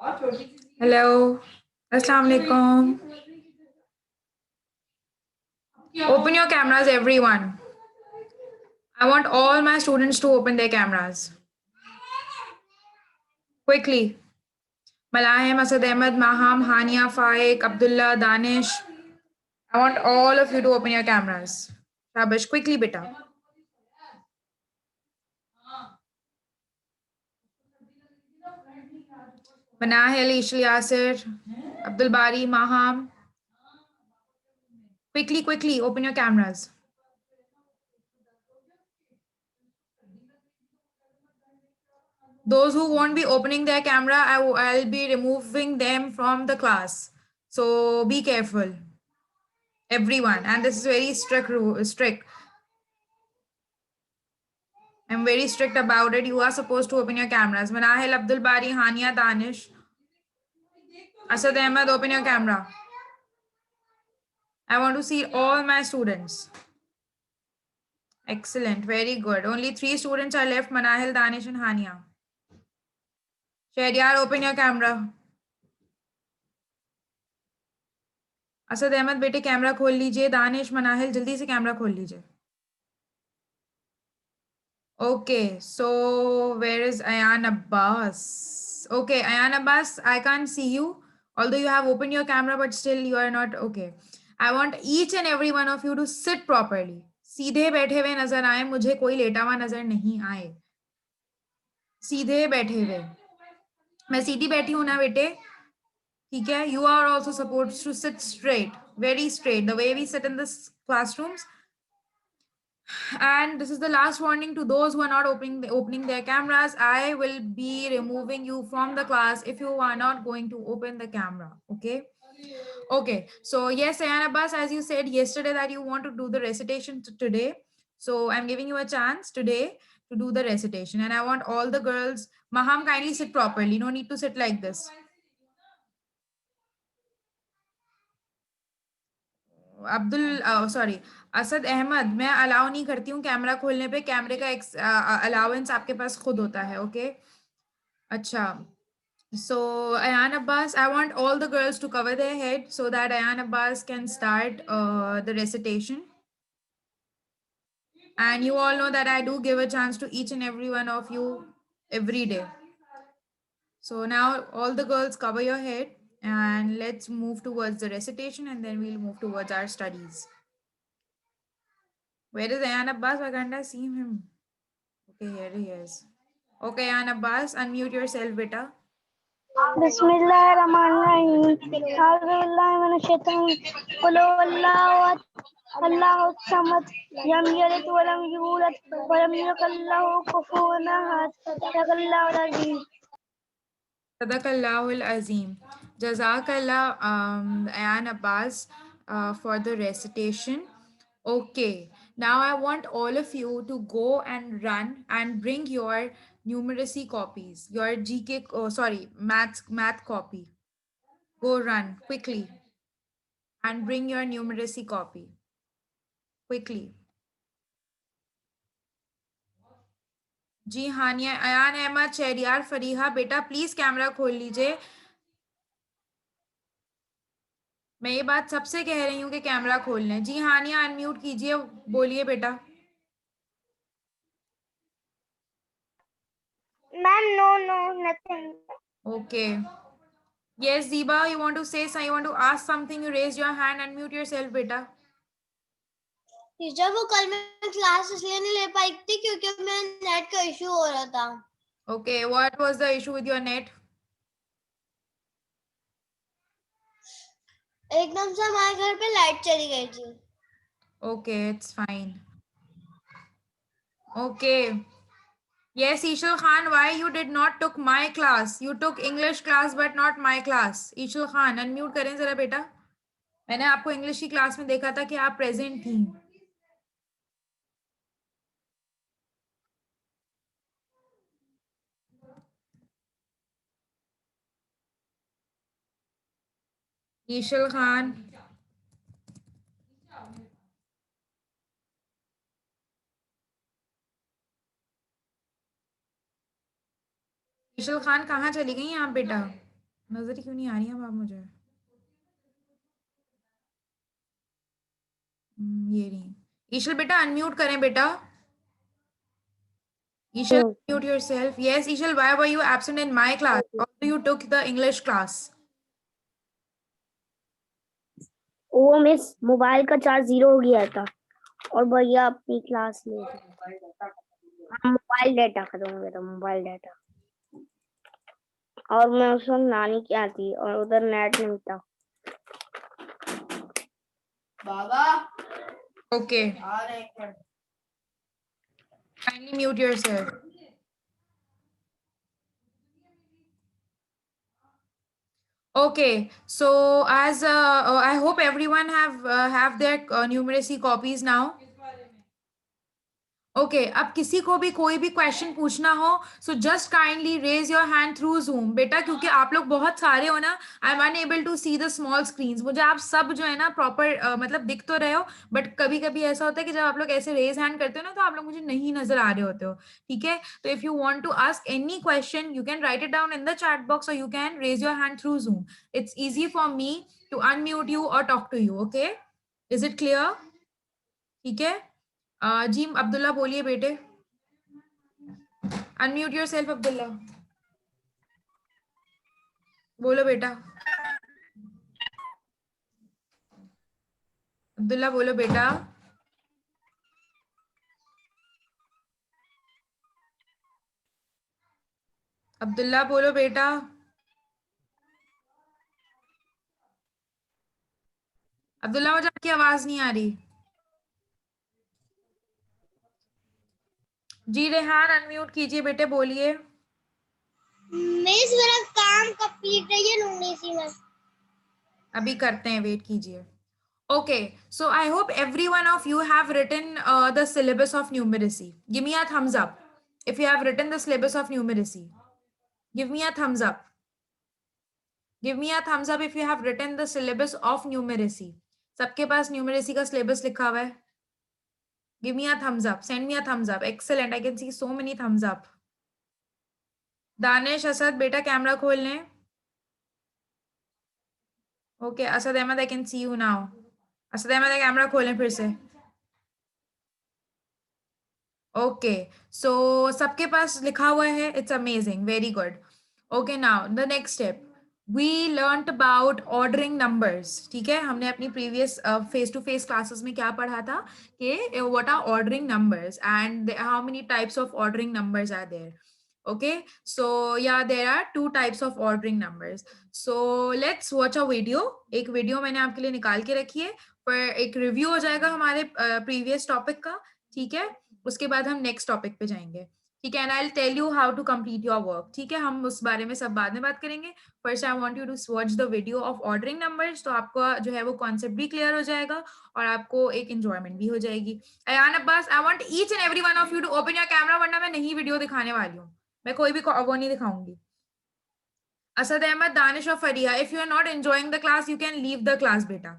Hello. Assalamu alaikum. Open your cameras, everyone. I want all my students to open their cameras. Quickly. Malahem, Asad Ahmed, Maham, Hania, Faik, Abdullah, Danish. I want all of you to open your cameras. Shabash, quickly, beta. Manahil, Ishli Yasir, Abdul Bari, Maham. Quickly, quickly, open your cameras. Those who won't be opening their camera, I'll be removing them from the class. So be careful. Everyone. And this is very strict. I'm very strict about it. You are supposed to open your cameras. Manahil, Abdul Bari, Hania, Danish. Asad Ahmed, open your camera. I want to see all my students. Excellent. Very good. Only 3 students are left. Manahil, Danish and Hania. Shehryar, open your camera. Asad Ahmad बेटे camera खोल लीजिए. दानिश, मनाहिल, जल्दी से camera खोल लीजिए. Okay, so where is Ayan Abbas? Okay, Ayan Abbas, I can't see you. Although you have opened your camera, but still you are not okay. I want each and every one of you to sit properly. सीधे बैठे हुए नजर आए, मुझे कोई लेटा हुआ नजर नहीं आए. सीधे बैठे हुए. मैं सीधी बैठी हूं ना बेटे. ठीक है? You are also supposed to sit straight, very straight. The way we sit in this classrooms. And this is the last warning to those who are not opening their cameras. I will be removing you from the class if you are not going to open the camera. Okay, so yes, Ayan Abbas, as you said yesterday that you want to do the recitation today, so I'm giving you a chance today to do the recitation. And I want all the girls, Maham, kindly sit properly. No need to sit like this. Sorry, Asad Ahmad, मैं allow नहीं करती हूँ camera खोलने पे. कैमरे का allowance आपके पास खुद होता है. ओके, अच्छा. So Ayan Abbas, I want all the girls to cover their head so that Ayan Abbas can start the recitation. And you all know that I do give a chance to each and every one of you every day. So now all the girls cover your head and let's move towards the recitation and then we'll move towards our studies. Where is Ayan Abbas? Why can't I see him? Okay, here he is. Okay, Ayan Abbas, unmute yourself, beta. बिस्मिल्लाहिर्रहमानिर्रहीम अऊज़ुबिल्लाहि मिनश्शैतानिर कुल अल्लाहु सम्मद lump यलिद व lump यूलद व lump यकुल लहू कुफुवन अहद सदक़ल्लाहुल अज़ीम. Sadaqallahul Azim. Jazakallah, Ayan Abbas, for the recitation. Okay, now I want all of you to go and run and bring your numeracy copies, your GK, math copy. Go run quickly and bring your numeracy copy. Quickly. जी हानिया, अयान अहमद, शहरियार, फरीहा, बेटा please camera खोल लीजिए. मैं ये बात सबसे कह रही हूँ कि कैमरा खोल लें. जी हानिया, अनम्यूट कीजिए, बोलिए बेटा. Ma'am no nothing. Okay. Yes, Ziba, you want to say something, you want to ask something, you raise your hand, unmute yourself, beta. Teacher वो कल मैं क्लास इसलिए नहीं ले पाई थी क्योंकि मैं नेट का इशू हो रहा था. Okay, what was the issue with your net? एकदम से हमारे घर पे लाइट चली गई थी. Okay, it's fine. Okay. Yes, Ishal Khan, why you did not took my class? You took English class but not my class. Ishal Khan, unmute करें जरा बेटा. मैंने आपको इंग्लिश की क्लास में देखा था कि आप प्रेजेंट थी. ईशल खान, ईशल खान कहाँ चली गई आप बेटा? नजर ही क्यों नहीं आ रही है अब मुझे? ये नहीं। ईशल बेटा अनम्यूट करें बेटा। ईशल mute yourself. Yes, Ishal, why were you absent in my class? Although you took the English class. वो मिस मोबाइल का चार्ज 0 हो गया था और भैया अपनी क्लास ले मोबाइल डाटा खत्म हो गया था, मोबाइल डाटा। और मैं उस वक्त नानी की यहाँ थी और उधर नेट नहीं था। Okay. Kindly mute yourself. Okay, so as I hope everyone have their numeracy copies now. Okay अब किसी को भी कोई भी क्वेश्चन पूछना हो so just kindly raise your hand through Zoom बेटा, क्योंकि आप लोग बहुत सारे हो ना, I am unable to see the small screens. मुझे आप सब जो है ना प्रॉपर मतलब दिख तो रहे हो, बट कभी कभी ऐसा होता है कि जब आप लोग ऐसे रेज हैंड करते हो ना तो आप लोग मुझे नहीं नजर आ रहे होते हो, ठीक है? तो if you want to ask any question you can write it down in the chat box और you can raise your hand through Zoom. It's easy for me to unmute you और talk to you. Okay, is it clear? ठीक है, जी अब्दुल्ला बोलिए बेटे। Unmute yourself Abdullah, बोलो बेटा। अब्दुल्ला बोलो बेटा। अब्दुल्ला बोलो बेटा। अब्दुल्ला मुझे आपकी आवाज नहीं आ रही। जी रेहान अनम्यूट कीजिए बेटे, बोलिए। मिस मेरा काम कंप्लीट है ये नुंगीसी में। अभी करते हैं, वेट कीजिए। Okay, so I hope every one of you have written the syllabus of numeracy. Give me a thumbs up if you have written the syllabus of numeracy. Give me a thumbs up. Give me a thumbs up if you have written the syllabus of numeracy. सबके पास numeracy का syllabus लिखा हुआ है? Give me a thumbs up. Send me a thumbs up. Excellent. I can see so many thumbs up. Danish Asad बेटा camera खोल लें। Okay Asad Ahmad, I can see you now. Asad Ahmad camera खोलें फिर से। ओके, सो सबके पास लिखा हुआ है। It's amazing, very good. Okay, now the next step we learned about ordering numbers. ठीक है, हमने अपनी previous face to face classes में क्या पढ़ा था कि what are ordering numbers and how many types of ordering numbers are there. Okay, so yeah, there are two types of ordering numbers. So let's watch a video. एक video मैंने आपके लिए निकाल के रखी है, पर एक रिव्यू हो जाएगा हमारे प्रीवियस टॉपिक का, ठीक है? उसके बाद हम नेक्स्ट टॉपिक पे जाएंगे, ठीक है? And I will tell you how to complete your work, ठीक है? हम उस बारे में सब बाद में बात करेंगे। First I want you to watch the video of ordering numbers, तो आपका जो है वो कॉन्सेप्ट भी क्लियर हो जाएगा और आपको एक एंजॉयमेंट भी हो जाएगी। Ayaan Abbas, I want each and every one of you to open your camera, वरना मैं नहीं वीडियो दिखाने वाली हूँ, मैं कोई भी वो नहीं दिखाऊंगी। असद अहमद, दानिश और Fariya, if you are not enjoying the class you can leave the class बेटा,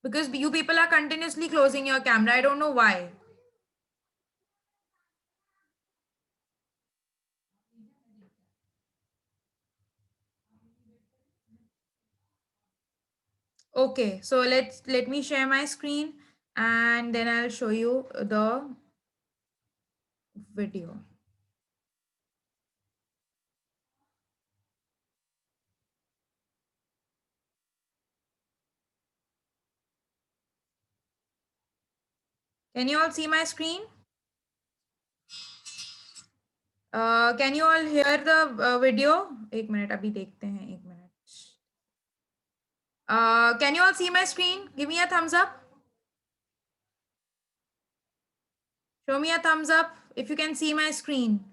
because you people are continuously closing your camera. I don't know why. Okay, so let me share my screen and then I'll show you the video. Can you all see my screen? Can you all hear the video? एक minute अभी देखते हैं, एक minute. Can you all see my screen? Give me a thumbs up. Show me a thumbs up if you can see my screen.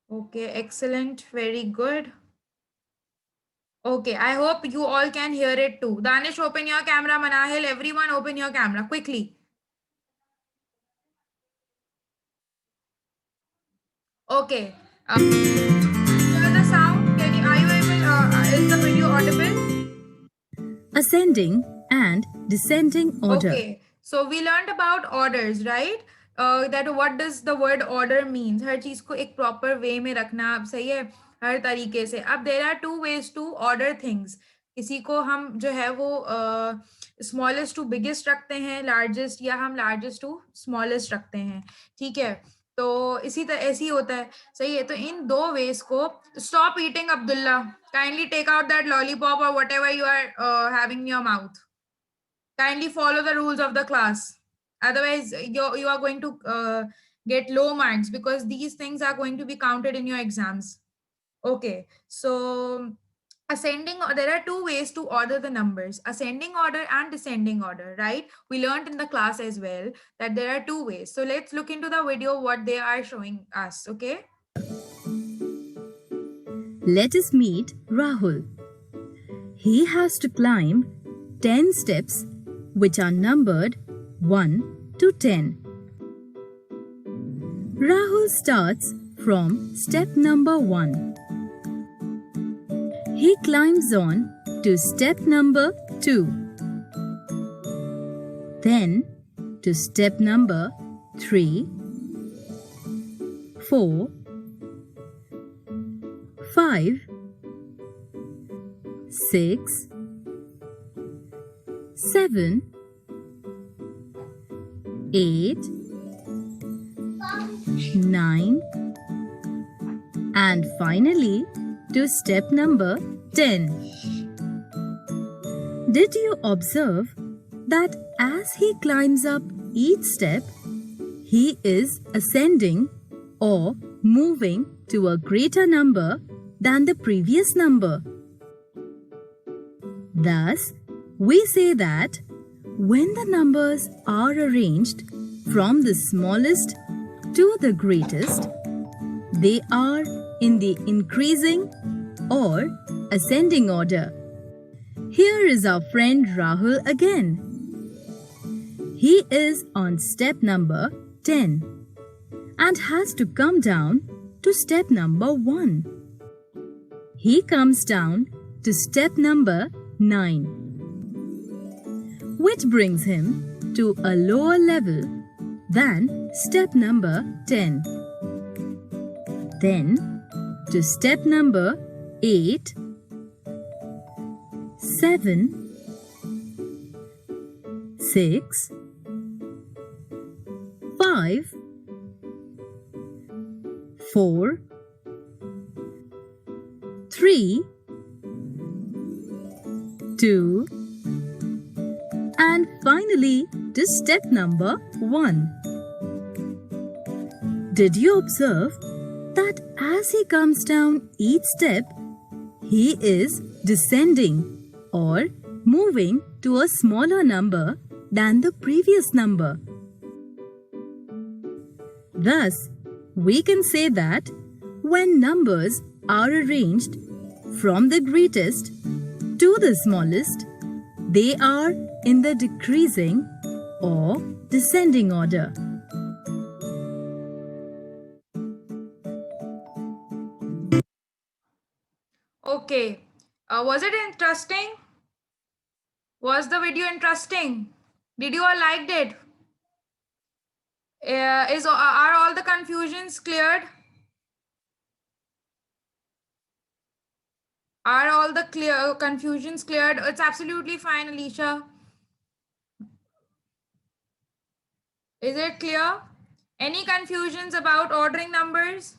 Okay, excellent, very good. Okay, I hope you all can hear it too. Danish, open your camera. Manahil, everyone open your camera quickly. Okay. Hear the sound. Are you able? Is the video audible? Ascending and descending order. Okay. So we learned about orders, right? That what does the word order means? हर चीज को एक proper way में रखना, सही है? हर तरीके से. अब there are two ways to order things. किसी को हम जो है वो स्मॉलेस्ट टू बिगेस्ट रखते हैं, लार्जेस्ट, या हम लार्जेस्ट टू स्मॉलेस्ट रखते हैं. ठीक है, तो इसी तरह ऐसे ही होता है. सही है, तो इन दो वेज को. Stop eating Abdullah, kindly take out that lollipop और whatever you are having in your mouth. Kindly follow the rules of the class, otherwise you are going to get low marks, because these things are going to be counted in your exams. Okay, so ascending, there are two ways to order the numbers: ascending order and descending order, right? We learned in the class as well that there are two ways. So let's look into the video what they are showing us. Okay, Let us meet Rahul. He has to climb 10 steps which are numbered 1 to 10. Rahul starts from step number 1. He climbs on to step number 2. Then to step number 3, 4, 5, 6, 7, 8, 9, and finally to step number 10. Did you observe that as he climbs up each step, he is ascending or moving to a greater number than the previous number? Thus, we say that when the numbers are arranged from the smallest to the greatest, they are in the increasing or ascending order. Here is our friend Rahul again. He is on step number 10 and has to come down to step number 1. He comes down to step number 9, which brings him to a lower level than step number 10. Then to step number 8, 7, 6, 5, 4, 3, 2, and finally to step number 1. Did you observe that as he comes down each step, he is descending or moving to a smaller number than the previous number? Thus, we can say that when numbers are arranged from the greatest to the smallest, they are in the decreasing or descending order. okay. Was it interesting? Was the video interesting? Did you all liked it? Are all the confusions cleared? Are all the confusions cleared? It's absolutely fine, Alicia. Is it clear? Any confusions about ordering numbers?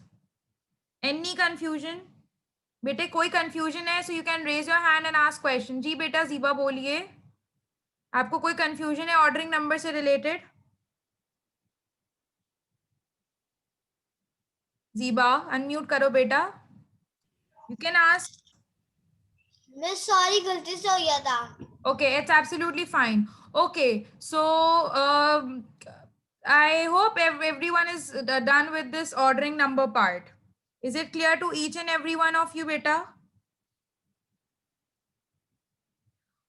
Any confusion? बेटे कोई confusion है, so you can raise your hand and ask question. जी बेटा ज़ीबा बोलिए, आपको कोई confusion है ordering number से related? ज़ीबा unmute करो बेटा. You can ask. मैं सॉरी गलती से हो गया था. Okay, it's absolutely fine. Okay, so I hope everyone is done with this ordering number part. Is it clear to each and every one of you, beta?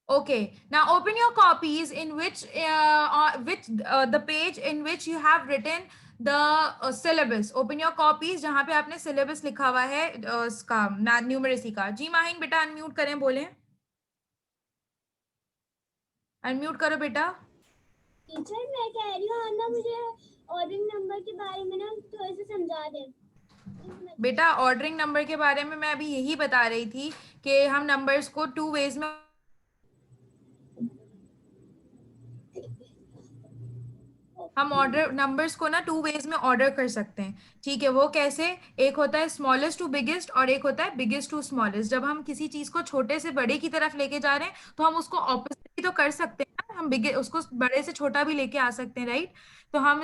Okay, now open your copies in which the page in which you have written the syllabus. Open your copies जहाँ पे आपने syllabus लिखा हुआ है इसका numeracy का. जी माहिन बेटा unmute करें बोलें. अनम्यूट करो बेटा. टीचर मैं कह रही हूँ ना मुझे ऑर्डरिंग नंबर के बारे में ना थोड़ा सा समझा दे. बेटा ऑर्डरिंग नंबर के बारे में मैं अभी यही बता रही थी कि हम नंबर्स को 2 वेज में हम ऑर्डर नंबर्स को ना 2 वेज में ऑर्डर कर सकते हैं। ठीक है, वो कैसे? एक होता है स्मॉलेस्ट टू बिगेस्ट और एक होता है बिगेस्ट टू स्मॉलेस्ट। जब हम किसी चीज को छोटे से बड़े की तरफ लेके जा रहे हैं तो हम उसको ऑपोजिट भी तो कर सकते हैं ना, हम बिगे उसको बड़े से छोटा भी लेके आ सकते हैं, राइट? तो हम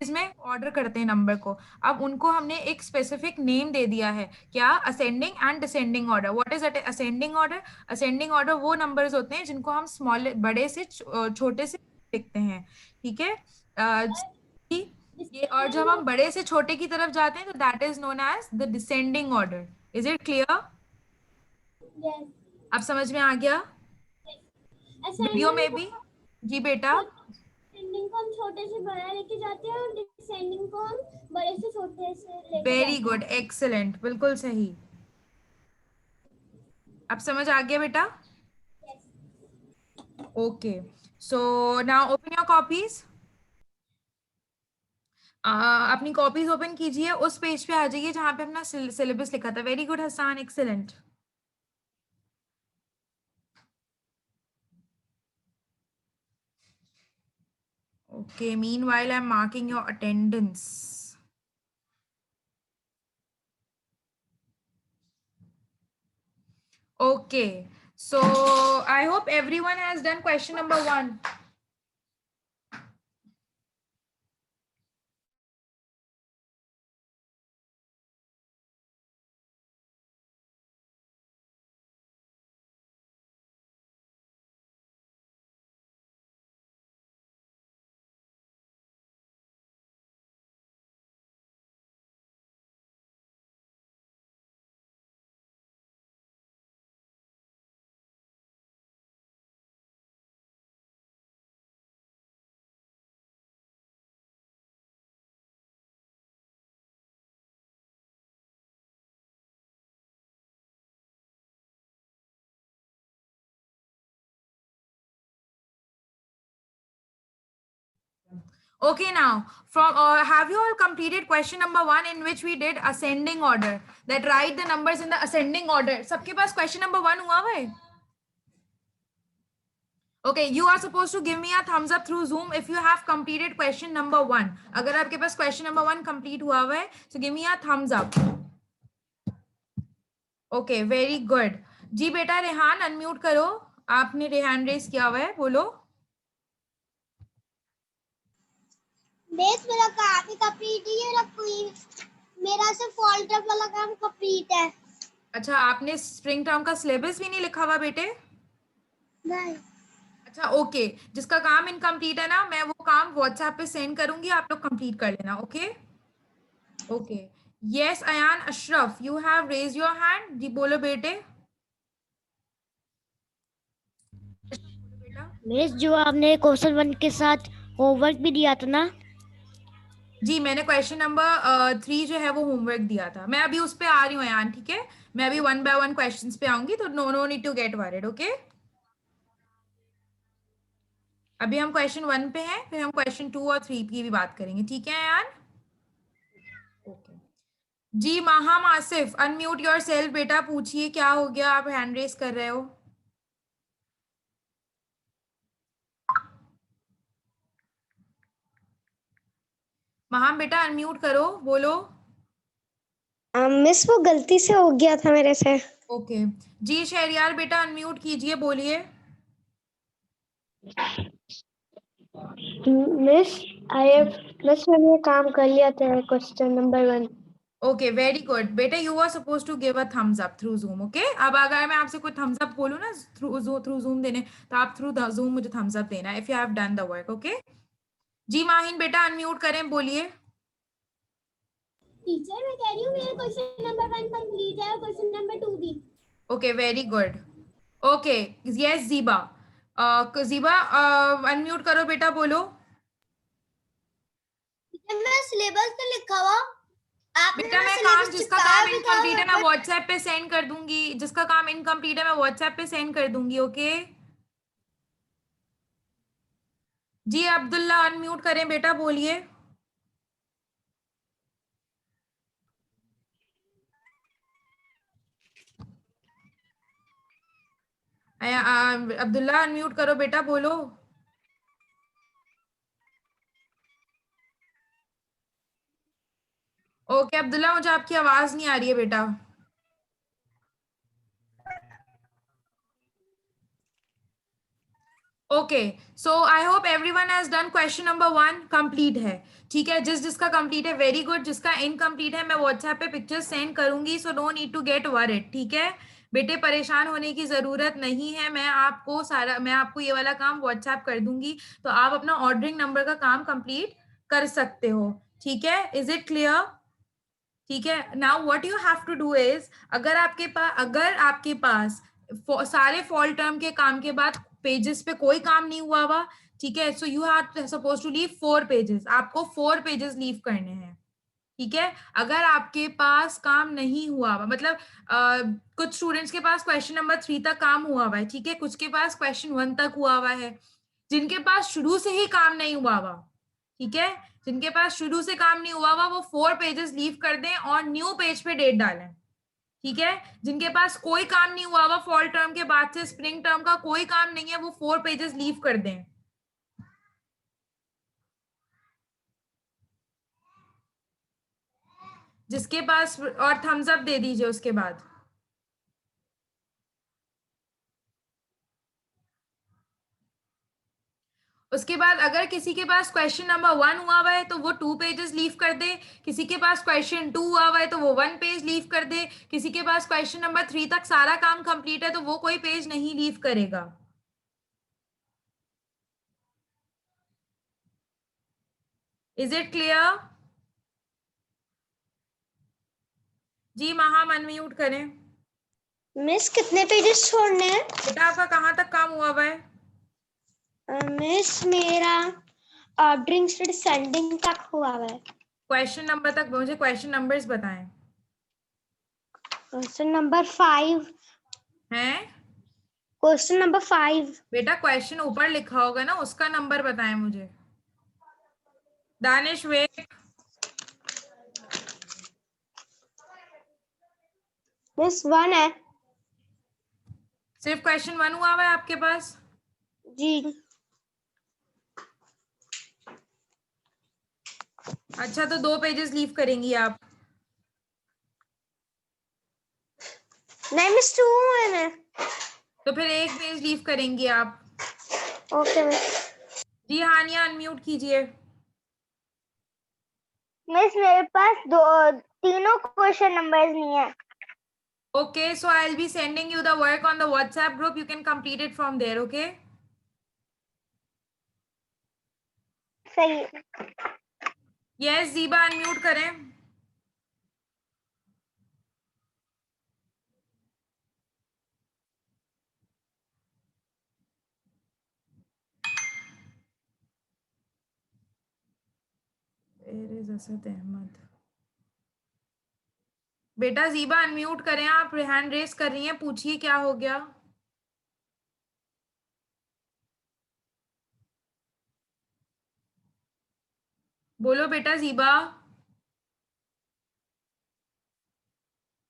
इसमें ऑर्डर करते हैं नंबर को। अब उनको हमने एक स्पेसिफिक नेम दे दिया है, क्या? Ascending and descending order. What is ascending order? Ascending order वो नंबर्स होते हैं जिनको हम स्मॉल बड़े से छोटे से लिखते हैं। ठीक है? ये और जब हम बड़े से छोटे की तरफ जाते हैं तो that is known as the descending order. Is it clear? Yes. अब समझ में आ गया? वीडियो में भी। जी बेटा। असेंडिंग को हम छोटे से बड़ा लेके जाते हैं और डिसेंडिंग को हम बड़े से छोटे से लेके वेरी जाते गुड, एक्सीलेंट, बिल्कुल सही। अब समझ आ गया बेटा? हैं। Okay, so now open your copies. अपनी कॉपीज ओपन कीजिए, उस पेज पे आ जाइए जहां पे अपना सिलेबस लिखा था। Very good Hasan, excellent. Okay, meanwhile, I'm marking your attendance. Okay, so I hope everyone has done question number 1. Okay, now from have you all completed question number 1 in which we did ascending order? That write the numbers in the ascending order. सबके पास question number 1 हुआ है? Okay, you are supposed to give me a thumbs up through Zoom if you have completed question number 1. अगर आपके पास question number 1 complete हुआ है, so give me a thumbs up. Okay, very good. जी बेटा Rehan unmute करो, आपने Rehan race किया हुआ है, बोलो। बेस मेरा काम ही कंप्लीट ही है, मेरा सिर्फ फॉल्टर वाला काम कंप्लीट है। अच्छा, आपने स्प्रिंग टर्म का सिलेबस भी नहीं लिखा हुआ बेटे? नहीं। अच्छा ओके, जिसका काम इनकम्प्लीट है ना, मैं वो काम व्हाट्सएप पे सेंड करूंगी, आप लोग कंप्लीट कर लेना। Okay okay. Yes Ayaan Ashraf, you have raise your hand. जी बोलो बेटे। बेटा मिस जो आपने क्वेश्चन 1 के साथ होमवर्क भी दिया था ना? जी, मैंने क्वेश्चन नंबर 3 जो है वो होमवर्क दिया था। मैं अभी उस पे आ रही हूँ अयान, ठीक है? मैं अभी 1 बाय 1 क्वेश्चंस पे आऊंगी, तो no need to get worried. Okay, अभी हम क्वेश्चन 1 पे हैं, फिर हम क्वेश्चन 2 और 3 की भी बात करेंगे, ठीक है अयान? ओके जी। Maham Asif unmute yourself बेटा, पूछिए क्या हो गया, आप हैंड रेस कर रहे हो। महाम बेटा अनम्यूट करो, बोलो। मिस वो गलती से हो गया था मेरे से। ओके जी। शहरियार बेटा अनम्यूट कीजिए, बोलिए। मिस आई मिस मैंने काम कर लिया था question number 1। Okay very good बेटा, you are suppose to give a thumbs up through Zoom. Okay, अब अगर मैं आपसे कोई थम्स अप बोलूँ ना थ्रू जूम देने, तो आप थ्रू जूम मुझे थम्स अप देना if you have done the work. Okay जी। माहिन बेटा अनम्यूट करें, बोलिए। टीचर मैं कह रही हूँ मेरा क्वेश्चन नंबर 1 कंप्लीट है और क्वेश्चन नंबर 2 भी। Okay very good. Okay yes Zeeba. Zeeba unmute करो बेटा, बोलो। मैं सिलेबस तो लिखा हुआ, आपने बेटा ना मैं काम, सिलेबस जिसका चिपकाया काम भी था इनकम्प्लीट है मैं बट व्हाट्सएप पे सेंड कर दूंगी, जिसका काम इनकम्प्लीट है मैं व्हाट्सएप पे सेंड कर दूंगी। ओके जी। अब्दुल्ला अनम्यूट करें बेटा, बोलिए। अब्दुल्ला अनम्यूट करो बेटा, बोलो। ओके अब्दुल्ला, मुझे आपकी आवाज नहीं आ रही है बेटा। Okay, so I hope everyone has done question number 1 complete है। ठीक है, जिसका कंप्लीट है वेरी गुड, जिसका इनकम्प्लीट है मैं व्हाट्सएप पे पिक्चर्स सेंड करूंगी, so no need to get worried. ठीक है बेटे, परेशान होने की जरूरत नहीं है, मैं आपको ये वाला काम व्हाट्सएप कर दूंगी, तो आप अपना ऑर्डरिंग नंबर का काम कंप्लीट कर सकते हो। ठीक है, इज इट क्लियर? ठीक है, now what you have to do is, अगर आपके पास सारे फॉल टर्म के काम के बाद पेजेस पे कोई काम नहीं हुआ हुआ, ठीक है, so you have suppose to leave 4 pages, आपको 4 पेजेस लीव करने हैं। ठीक है, अगर आपके पास काम नहीं हुआ हुआ, मतलब कुछ स्टूडेंट्स के पास क्वेश्चन नंबर 3 तक काम हुआ हुआ है, ठीक है, कुछ के पास क्वेश्चन 1 तक हुआ हुआ है, जिनके पास शुरू से ही काम नहीं हुआ हुआ, ठीक है, जिनके पास शुरू से काम नहीं हुआ हुआ वो 4 पेजेस लीव कर दें और न्यू पेज पे डेट डालें। ठीक है, जिनके पास कोई काम नहीं हुआ हुआ फॉल टर्म के बाद से स्प्रिंग टर्म का कोई काम नहीं है, वो 4 पेजेस लीव कर दें। जिसके पास, और थम्स अप दे दीजिए उसके बाद। उसके बाद अगर किसी के पास क्वेश्चन नंबर 1 हुआ हुआ है तो वो 2 पेजेस लीव कर दे, किसी के पास क्वेश्चन 2 हुआ हुआ है तो वो 1 पेज लीव कर दे, किसी के पास क्वेश्चन नंबर 3 तक सारा काम कंप्लीट है तो वो कोई पेज नहीं लीव करेगा। Is it clear? जी महाम अनम्यूट करें। मिस कितने पेजेस छोड़ने हैं? बेटा आपका कहाँ तक काम हुआ हुआ है? मिस मेरा ऑर्डरिंग से सेंडिंग तक हुआ है। क्वेश्चन नंबर तक, मुझे क्वेश्चन नंबर्स बताएं। Question number 5। हैं? Question number 5। बेटा क्वेश्चन ऊपर लिखा होगा ना, उसका नंबर बताएं मुझे। दानिश वेट। मिस 1 है। सिर्फ क्वेश्चन 1 हुआ हुआ है आपके पास? जी। अच्छा, तो 2 पेजेस लीव करेंगी आप? नहीं मिस 2 है मैं। तो फिर 1 पेज लीव करेंगी आप। Okay miss. जी हानिया अनम्यूट कीजिए। मिस मेरे पास तीनों क्वेश्चन नंबर्स नहीं है। Okay, so I'll be sending you the work on the WhatsApp group. You can complete it from there, okay? सही। Yes, Zeba unmute करें। Where is Asad Ahmad? बेटा जीबा अनम्यूट करें, आप हैंड रेस कर रही हैं, पूछिए क्या हो गया। बोलो बेटा जीबा।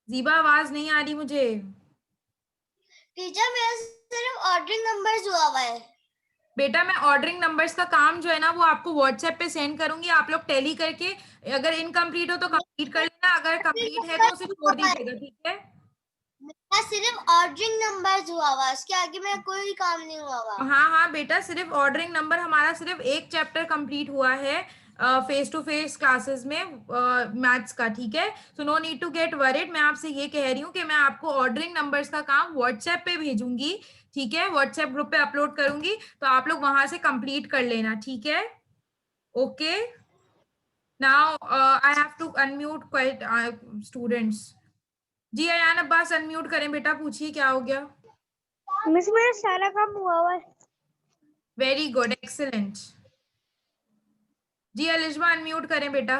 जीबा आवाज नहीं आ रही मुझे। टीचर मेरा सिर्फ ऑर्डरिंग नंबर्स हुआ हुआ है। बेटा मैं ऑर्डरिंग नंबर्स का काम जो है ना वो आपको व्हाट्सएप पे सेंड करूंगी, आप लोग टैली करके, अगर इनकम्प्लीट हो तो कंप्लीट कर लेना, अगर कंप्लीट है तो उसे छोड़ दीजिएगा। ठीक है, मेरा सिर्फ ऑर्डरिंग नंबर्स हुआ हुआ है, उसके आगे मेरा कोई काम नहीं हुआ हुआ। हाँ हाँ बेटा, सिर्फ ऑर्डरिंग नंबर, हमारा सिर्फ एक चैप्टर कंप्लीट हुआ है फेस टू फेस क्लासेस में मैथ्स का। ठीक है, so no need to get worried, मैं आपसे ये कह रही हूँ कि मैं आपको ऑर्डरिंग नंबर्स का काम व्हाट्सएप पे भेजूंगी। ठीक है, व्हाट्सएप ग्रुप पे अपलोड करूंगी, तो आप लोग वहां से कंप्लीट कर लेना। ठीक है, okay. Now I have to unmute quite students. जी अयान अब्बास अनम्यूट करें बेटा, पूछिए क्या हो गया। मिस मेरा सारा काम हुआ हुआ है। Very good, excellent. जी अलिशबा अनम्यूट करें बेटा।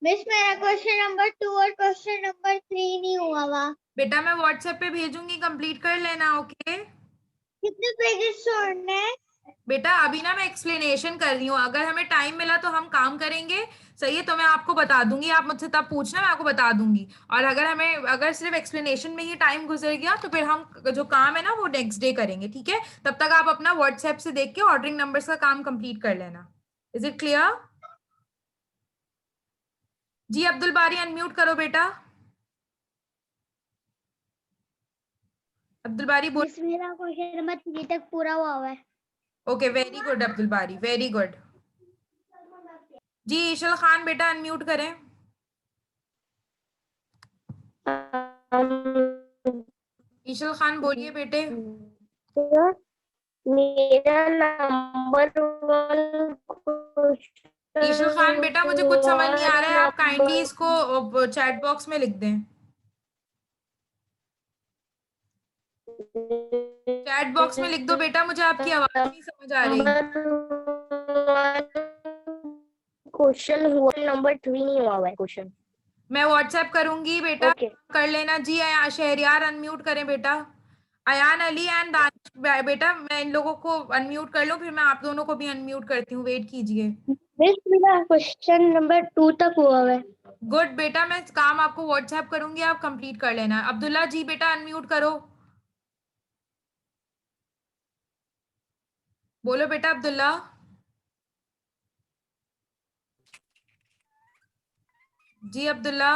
मिस मेरा क्वेश्चन नंबर 2 और क्वेश्चन नंबर 3 नहीं हुआ हुआ। बेटा मैं व्हाट्सएप पे भेजूंगी, कंप्लीट कर लेना। ओके, कितने पेजेस छोड़ने हैं? बेटा अभी ना मैं एक्सप्लेनेशन कर रही हूँ, अगर हमें टाइम मिला तो हम काम करेंगे, सही है, तो मैं आपको बता दूंगी, आप मुझसे तब पूछना, मैं आपको बता दूंगी। और अगर सिर्फ एक्सप्लेनेशन में ही टाइम गुजर गया तो फिर हम जो काम है ना वो नेक्स्ट डे करेंगे, ठीक है? तब तक आप अपना व्हाट्सएप से देख के ऑर्डरिंग नंबर्स का काम कंप्लीट कर लेना। Is it clear? जी अब्दुल बारी अनम्यूट करो बेटा। अब्दुल बारी बोल। मिस मेरा क्वेश्चन नंबर 3 तक पूरा हुआ है। ओके वेरी गुड अब्दुल बारी, वेरी गुड। जी ईशल खान बेटा अनम्यूट करें। ईशल खान बोलिए बेटे। मेरा नंबर ईशल खान बेटा मुझे कुछ समझ नहीं आ रहा है, आप काइंडली इसको चैट बॉक्स में लिख दें। चैट बॉक्स में लिख दो बेटा, मुझे आपकी आवाज नहीं समझ आ रही। क्वेश्चन हुआ, नंबर 3 नहीं हुआ है क्वेश्चन। मैं व्हाट्सएप करूंगी बेटा, ओके कर लेना। जी शहरियार अनम्यूट करें बेटा। अयान अली एंड दानिश बेटा मैं इन लोगों को अनम्यूट कर लूं, फिर मैं आप दोनों को भी अनम्यूट करती हूँ, वेट कीजिए। मिस मेरा क्वेश्चन नंबर 2 तक हुआ है। गुड बेटा, मैं काम आपको व्हाट्सएप करूंगी, आप कंप्लीट कर लेना। अब्दुल्ला जी बेटा अनम्यूट करो, बोलो बेटा अब्दुल्ला। जी अब्दुल्ला।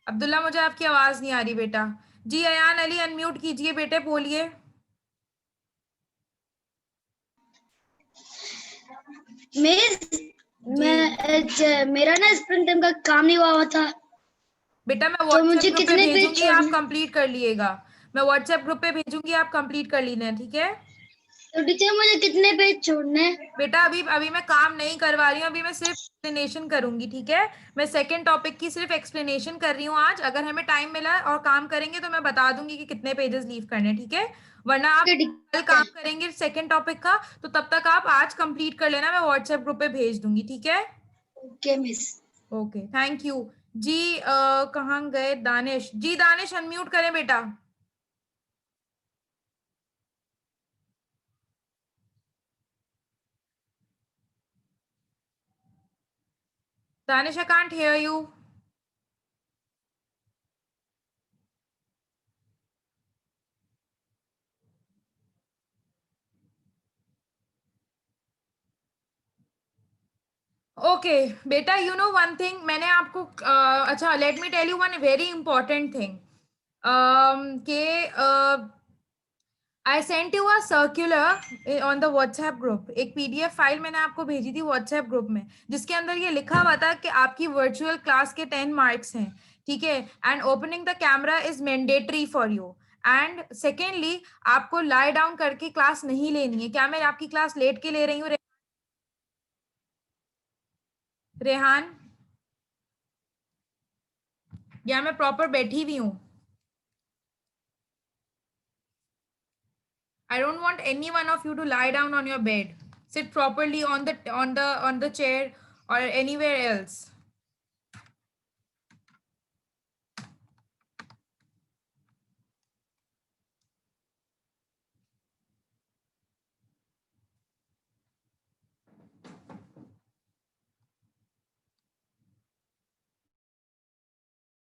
अब्दुल्ला मुझे आपकी आवाज नहीं आ रही बेटा। जी अयान अली अनम्यूट कीजिए बेटे, बोलिए। मिस जी मेरा ना स्प्रिंग टाइम का काम नहीं हुआ था, बेटा मैं तो व्हाट्सएप मुझे ग्रुप पे कितने पेज भेजूंगी, आप छोड़ने? कंप्लीट कर लिएगा। मैं व्हाट्सएप ग्रुप पे भेजूंगी, आप कंप्लीट कर लेना, ठीक है? तो टीचर मुझे कितने पेज छोड़ने? बेटा अभी अभी मैं काम नहीं करवा रही हूँ, अभी मैं सिर्फ एक्सप्लेनेशन करूंगी, ठीक है? मैं सेकंड टॉपिक की सिर्फ एक्सप्लेनेशन कर रही हूँ आज, अगर हमें टाइम मिला और काम करेंगे तो मैं बता दूंगी कि कितने पेजेस लीव करने हैं, ठीक है? वरना आप कल काम करेंगे सेकंड टॉपिक का, तो तब तक आप आज कंप्लीट कर लेना, मैं व्हाट्सएप ग्रुप पे भेज दूंगी, ठीक है? Okay miss. Okay thank you. जी कहाँ गए दानिश? जी दानिश अनम्यूट करें बेटा। Danish I can't hear you. Okay बेटा यू नो वन थिंग, मैंने आपको अच्छा let me tell you one very important thing कि I sent you a circular on the WhatsApp group, एक पीडीएफ फाइल मैंने आपको भेजी थी व्हाट्सएप ग्रुप में, जिसके अंदर ये लिखा हुआ था कि आपकी वर्चुअल क्लास के 10 मार्क्स हैं, ठीक है? And opening the camera is mandatory for you, and secondly आपको लाई डाउन करके क्लास नहीं लेनी है। क्या मैं आपकी क्लास लेट के ले रही हूँ रेहान, या मैं प्रॉपर बैठी हुई हूँ? I don't want any one of you to lie down on your bed. Sit properly on the chair or anywhere else.